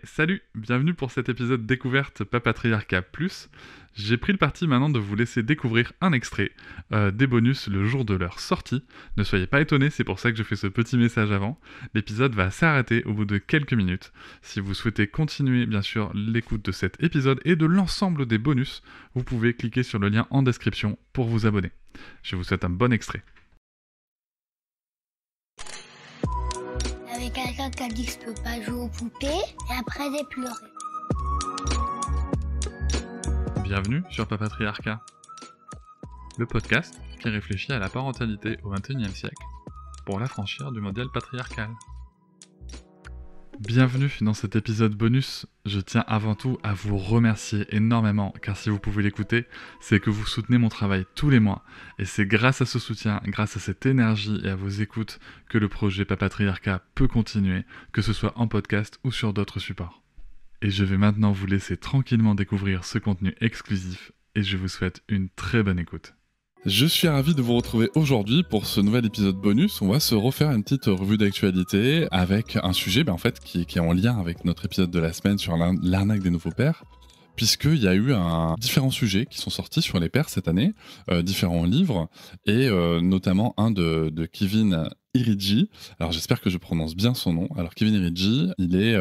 Salut, bienvenue pour cet épisode découverte Papatriarcat Plus. J'ai pris le parti maintenant de vous laisser découvrir un extrait des bonus le jour de leur sortie. Ne soyez pas étonnés, c'est pour ça que je fais ce petit message avant. L'épisode va s'arrêter au bout de quelques minutes. Si vous souhaitez continuer bien sûr l'écoute de cet épisode et de l'ensemble des bonus, vous pouvez cliquer sur le lien en description pour vous abonner. Je vous souhaite un bon extrait. Avec quelqu'un qui a dit que je peux pas jouer aux poupées, et après j'ai pleuré. Bienvenue sur Papatriarcat, le podcast qui réfléchit à la parentalité au XXIe siècle pour l'affranchir du modèle patriarcal. Bienvenue dans cet épisode bonus. Je tiens avant tout à vous remercier énormément, car si vous pouvez l'écouter, c'est que vous soutenez mon travail tous les mois, et c'est grâce à ce soutien, grâce à cette énergie et à vos écoutes que le projet Papatriarcat peut continuer, que ce soit en podcast ou sur d'autres supports. Et je vais maintenant vous laisser tranquillement découvrir ce contenu exclusif, et je vous souhaite une très bonne écoute. Je suis ravi de vous retrouver aujourd'hui pour ce nouvel épisode bonus. On va se refaire une petite revue d'actualité avec un sujet en fait, qui est en lien avec notre épisode de la semaine sur l'arnaque des nouveaux pères, puisqu'il y a eu différents sujets qui sont sortis sur les pères cette année, différents livres, et notamment un de Kevin Iridji. Alors j'espère que je prononce bien son nom. Alors Kevin Iridji, il est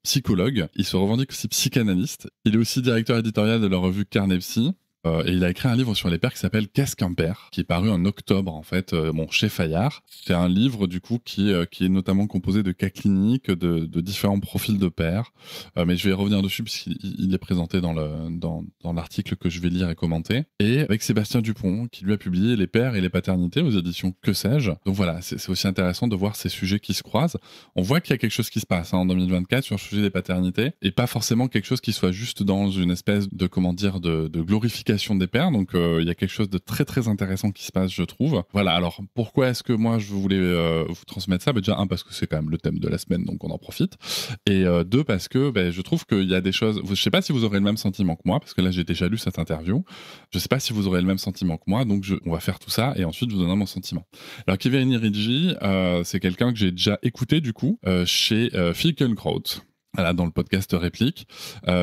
psychologue, il se revendique aussi psychanalyste, il est aussi directeur éditorial de la revue Carnepsy. Et il a écrit un livre sur les pères qui s'appelle Qu'est-ce qu'un père, qui est paru en octobre en fait, chez Fayard. C'est un livre du coup qui est notamment composé de cas cliniques, de différents profils de pères. Mais je vais y revenir dessus puisqu'il est présenté dans l'article que je vais lire et commenter. Et avec Sébastien Dupont qui lui a publié Les pères et les paternités aux éditions Que sais-je. Donc voilà, c'est aussi intéressant de voir ces sujets qui se croisent. On voit qu'il y a quelque chose qui se passe en 2024 sur le sujet des paternités et pas forcément quelque chose qui soit juste dans une espèce de de glorification des pères, donc il y a quelque chose de très très intéressant qui se passe, je trouve. Voilà, alors pourquoi est-ce que moi je voulais vous transmettre ça? Déjà, un, parce que c'est quand même le thème de la semaine, donc on en profite, et deux, parce que je trouve qu'il y a des choses, je sais pas si vous aurez le même sentiment que moi, parce que là j'ai déjà lu cette interview, je sais pas si vous aurez le même sentiment que moi, donc on va faire tout ça, et ensuite je vous donnerai mon sentiment. Alors Kevin Iridji, c'est quelqu'un que j'ai déjà écouté du coup, chez Finkielkraut. Voilà, dans le podcast Réplique.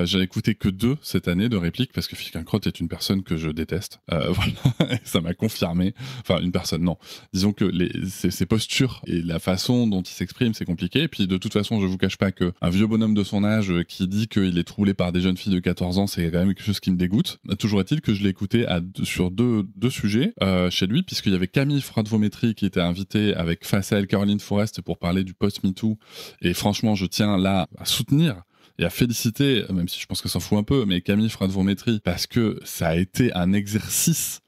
J'ai écouté que 2 cette année de Réplique parce que Finkielkraut est une personne que je déteste. Voilà, et ça m'a confirmé. Enfin, une personne, non. Disons que ses postures et la façon dont il s'exprime, c'est compliqué. Et puis, de toute façon, je vous cache pas qu'un vieux bonhomme de son âge qui dit qu'il est troublé par des jeunes filles de 14 ans, c'est quand même quelque chose qui me dégoûte. Toujours est-il que je l'ai écouté sur deux sujets chez lui, puisqu'il y avait Camille Fradvométrie qui était invitée avec face à elle Caroline Forest pour parler du post-MeToo. Et franchement, je tiens là à soutenir et à féliciter, même si je pense que s'en fout un peu, mais Camille Fradvométrie, parce que ça a été un exercice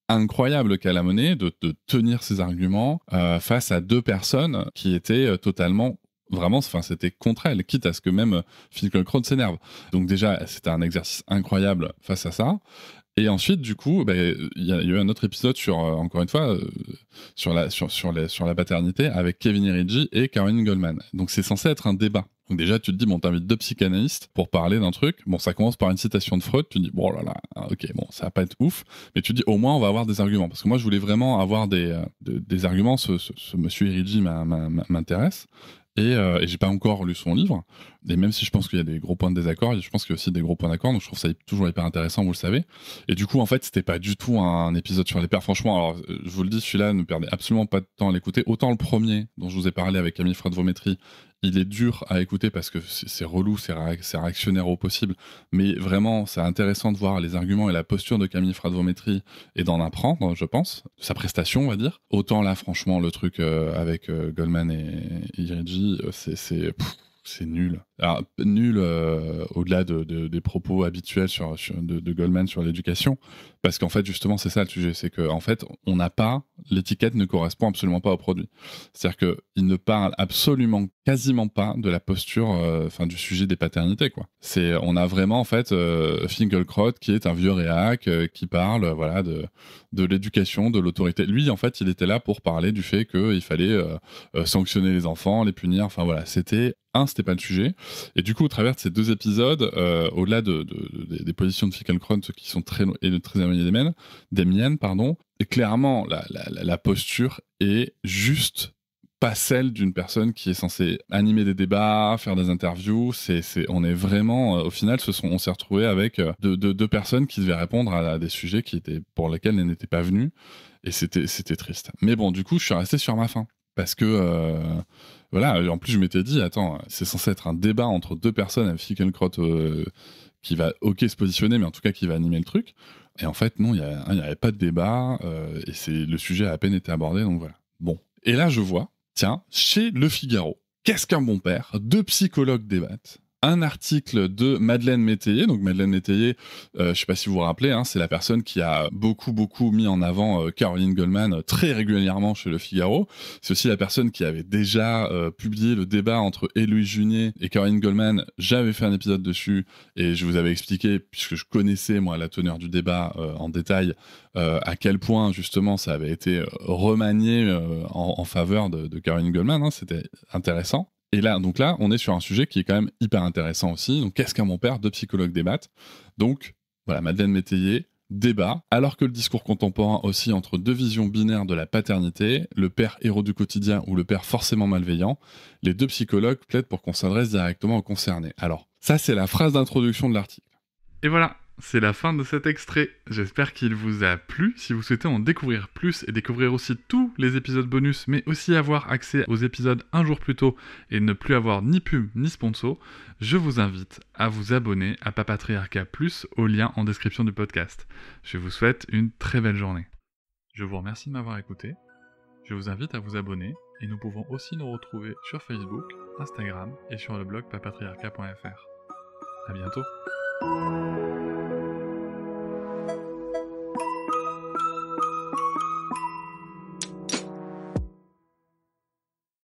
incroyable qu'elle a mené de tenir ses arguments face à 2 personnes qui étaient totalement vraiment, enfin, c'était contre elle, quitte à ce que même Finkielkraut s'énerve. Donc déjà, c'était un exercice incroyable face à ça. Et ensuite, du coup, il y a eu un autre épisode sur, encore une fois, sur la paternité avec Kevin Iridji et Caroline Goldman. Donc c'est censé être un débat. Donc déjà, tu te dis, bon, t'invites 2 psychanalystes pour parler d'un truc. Bon, ça commence par une citation de Freud. Tu te dis, bon là là, ok, bon, ça va pas être ouf. Mais tu te dis, au moins, on va avoir des arguments. Parce que moi, je voulais vraiment avoir des arguments. Ce monsieur Iridji m'intéresse. Et j'ai pas encore lu son livre, et même si je pense qu'il y a des gros points de désaccord, je pense qu'il y a aussi des gros points d'accord, donc je trouve ça toujours hyper intéressant, vous le savez. Et du coup, en fait, c'était pas du tout un épisode sur les pères, franchement. Alors, je vous le dis, celui-là, ne perdez absolument pas de temps à l'écouter. Autant le premier, dont je vous ai parlé avec Camille Fradvométrie, il est dur à écouter parce que c'est relou, c'est réactionnaire au possible, mais vraiment, c'est intéressant de voir les arguments et la posture de Camille Fradvométrie et d'en apprendre, je pense, de sa prestation, on va dire. Autant là, franchement, le truc avec Goldman et Iridji, c'est nul. Alors, nul au-delà des propos habituels de Goldman sur l'éducation, parce qu'en fait, justement, c'est ça le sujet, c'est qu'en fait, on n'a pas, l'étiquette ne correspond absolument pas au produit. C'est-à-dire qu'il ne parle absolument, quasiment pas de la posture, du sujet des paternités, quoi. On a vraiment, en fait, Finkielkraut qui est un vieux réac, qui parle, voilà, de l'éducation, de l'autorité. Lui, en fait, il était là pour parler du fait qu'il fallait sanctionner les enfants, les punir, enfin voilà, c'était pas le sujet. Et du coup, au travers de ces 2 épisodes, au-delà des positions de Finkielkraut qui sont très éloignées des miennes, pardon, et clairement, la posture est juste pas celle d'une personne qui est censée animer des débats, faire des interviews. On est vraiment, au final, on s'est retrouvé avec deux personnes qui devaient répondre à des sujets pour lesquels elles n'étaient pas venues. Et c'était triste. Mais bon, du coup, je suis resté sur ma faim. Parce que, voilà, en plus, je m'étais dit, attends, c'est censé être un débat entre deux personnes, avec Finkielkraut qui va, se positionner, mais en tout cas, qui va animer le truc. Et en fait, non, il n'y avait pas de débat, et le sujet a à peine été abordé, donc voilà. Bon. Et là, je vois, tiens, chez Le Figaro, qu'est-ce qu'un bon père ? Deux psychologues débattent. Un article de Madeleine Métayer. Donc Madeleine Métayer, je sais pas si vous vous rappelez, hein, c'est la personne qui a beaucoup mis en avant Caroline Goldman très régulièrement chez Le Figaro. C'est aussi la personne qui avait déjà publié le débat entre Héloïse Junier et Caroline Goldman. J'avais fait un épisode dessus et je vous avais expliqué, puisque je connaissais moi la teneur du débat en détail, à quel point justement ça avait été remanié en faveur de Caroline Goldman. Hein, c'était intéressant. Et là, on est sur un sujet qui est quand même hyper intéressant aussi. Donc, qu'est-ce qu'un bon père ? Deux psychologues débattent. Donc, voilà, Madeleine Métayer, débat. Alors que le discours contemporain oscille entre deux visions binaires de la paternité, le père héros du quotidien ou le père forcément malveillant, les deux psychologues plaident pour qu'on s'adresse directement aux concernés. Alors, ça, c'est la phrase d'introduction de l'article. Et voilà, c'est la fin de cet extrait. J'espère qu'il vous a plu. Si vous souhaitez en découvrir plus et découvrir aussi tous les épisodes bonus, mais aussi avoir accès aux épisodes un jour plus tôt et ne plus avoir ni pub ni sponsor, je vous invite à vous abonner à Papatriarcat Plus au lien en description du podcast. Je vous souhaite une très belle journée. Je vous remercie de m'avoir écouté. Je vous invite à vous abonner et nous pouvons aussi nous retrouver sur Facebook, Instagram et sur le blog papatriarcat.fr. À bientôt.